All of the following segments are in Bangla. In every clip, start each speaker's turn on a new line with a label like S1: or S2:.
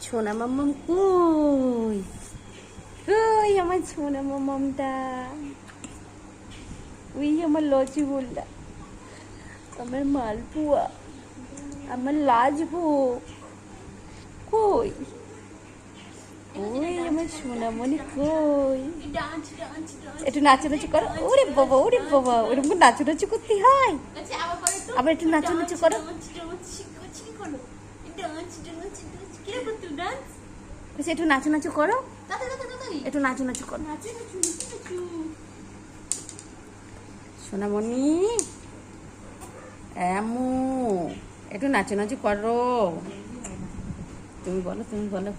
S1: সোনা মাম্মাম কই কই আমার সোনা মাম্মামটা, ওই আমার লচি বললা, আমার মালপুয়া, আমার লাজভোগ কই, ওই আমার সোনামণি কই। একটু নাচানাচি করো। ওরে বাবা ওরে বাবা, ওরকম নাচানাচি করতে হয়। আবার একটু নাচানাচি করো। একটু নাচানাচি করো, একটু নাচানাচি করো সোনামণি। এমু একটু নাচানাচি করো। তুমি বলো, তুমি বলো।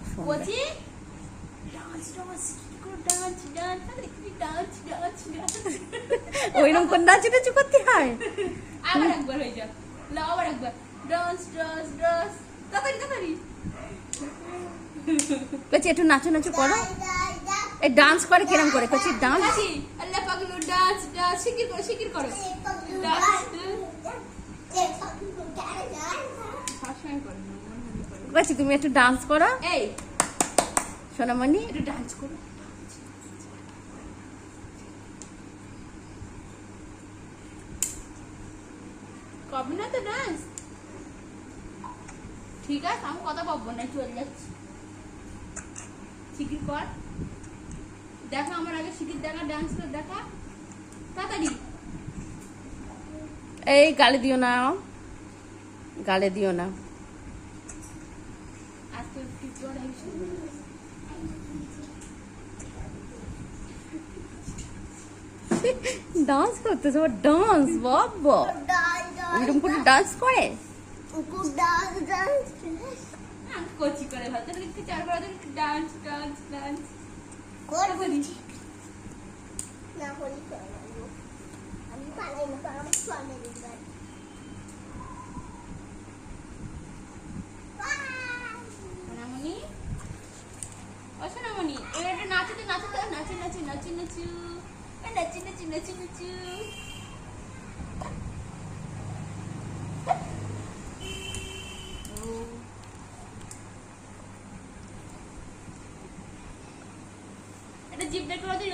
S1: ওইরকম করে নাচানাচি করতে হয়।
S2: আবার একবার হয়ে যাক, আবার একবার ডান্স ডান্স ডান্স, তাড়াতাড়ি তাড়াতাড়ি।
S1: কচি একটু নাচানাচি করো। এই ডান্স করে কিরম করে কচি? ডান্স
S2: আল্লাহ পাগলু ডান্স ডান্স, শিকির করো শিকির করো
S1: কচি তুমি একটু ডান্স করো।
S2: এই
S1: সোনামণি
S2: একটু ডান্স করো। কবে না তো ডান্স, ঠিক আছে আমি কথা পাবো না, চলে যাচ্ছি। শিকির কর, দেখা আমার আগে শিকির দেখা, ডান্স করে দেখা তাড়াতাড়ি।
S1: এই গালে দিও না, গালে দিও না।
S2: আজকে
S1: ডান্স করতেছে, ডান্স বাবা, এরকম করে ডান্স করে।
S2: কোচি করে ভালো চারবার ডান্স ডান্স ডান্স
S3: আমি পালাই না, আমার চলে দিবার।
S2: সোনামণি, ও সোনামণি, এবার একটু নাচতে নাচতে নাচি নাচি নাচি নাচু, নাচি নাচি নাচি নাচু। এটা জিভ বের করে দিই।